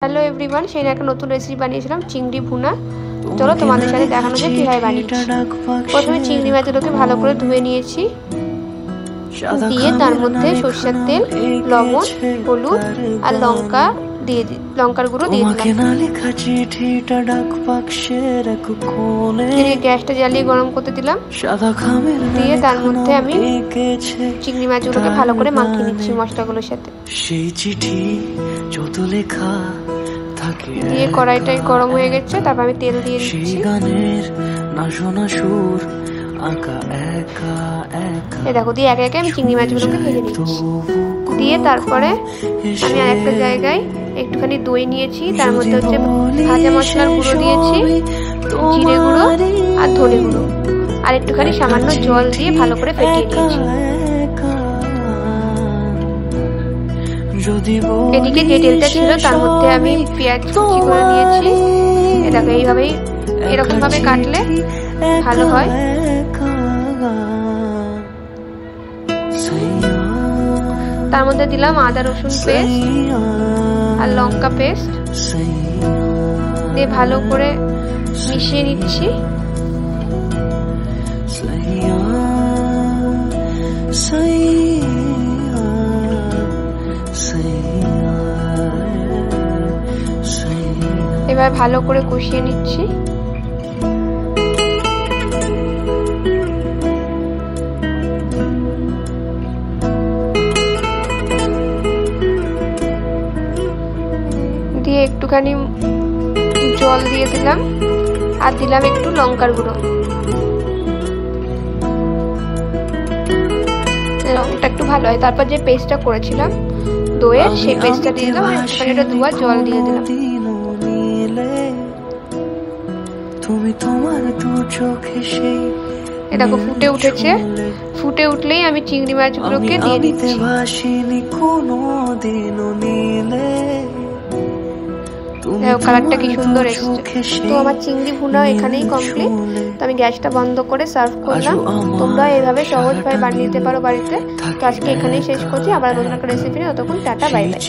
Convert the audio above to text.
Hello everyone, সেই একটা নতুন রেসিপি বানিয়েছিলাম চিংড়ি ভুনা। চলো তোমাদের সাথে দেখানো যায় কীভাবে বানিয়েছি। প্রথমে চিংড়ি মাছগুলোকে ভালো করে ধুয়ে নিয়েছি, দিয়ে তার মধ্যে সরষের তেল, লবণ, হলুদ আর লঙ্কার গুঁড়ো দিয়ে দিলাম। গ্যাসটা জ্বালিয়ে গরম করতে দিলাম, দিয়ে তার মধ্যে আমি চিংড়ি মাছগুলোকে ভালো করে মাখিয়ে নিচ্ছি মশলাগুলোর সাথে। দিয়ে কড়াইটাই গরম হয়ে গেছে, তারপর আমি তেল দিয়ে দিচ্ছি। এই দেখো, দিয়ে একে একে আমি চিংড়ি মাছগুলোকে ভেজে নিচ্ছি। দিয়ে তারপরে আমি আরেকটা জায়গায় একটুখানি দই নিয়েছি, তার মধ্যে হচ্ছে ভাজা মশলার গুঁড়ো দিয়েছি, জিরে গুঁড়ো আর ধনে গুঁড়ো, আর একটুখানি সামান্য জল দিয়ে ভালো করে ফেটিয়ে নিয়েছি। এদিকে যে তেলটা ছিল তার মধ্যে আমি পেঁয়াজ কুচি করে নিয়েছি। দেখো, এইভাবেই এরকম ভাবে কাটলে ভালো হয়। তার মধ্যে দিলাম আদা রসুন পেস্ট আর লঙ্কা পেস্ট, দিয়ে ভালো করে মিশিয়ে নিচ্ছি। এবার ভালো করে কষিয়ে নিচ্ছি। দিয়ে একটুখানি জল দিয়ে দিলাম, আর দিলাম একটু লঙ্কার গুঁড়ো। রংটা একটু ভালো হয়। তারপর যে পেস্টটা করেছিলাম দইয়ের, সেই পেস্টটা দিয়ে দিলাম, একটুখানি একটা দুয়া জল দিয়ে দিলাম। দেখো ফুটে উঠেছে, ফুটে উঠলেই আমি চিংড়ি মাছগুলোকে দিয়ে দিচ্ছি। কালারটা কি সুন্দর এসেছে। তো আমার চিংড়ি ভুনা এখানেই কমপ্লিট। তো আমি গ্যাসটা বন্ধ করে সার্ভ করলাম। তোমরা এইভাবে সহজভাবে বানিয়ে নিতে পারো বাড়িতে। তো আজকে এখানেই শেষ করছি। আবার নতুন একটা রেসিপি নিয়ে, ততক্ষণ টাটা, বাই বাই।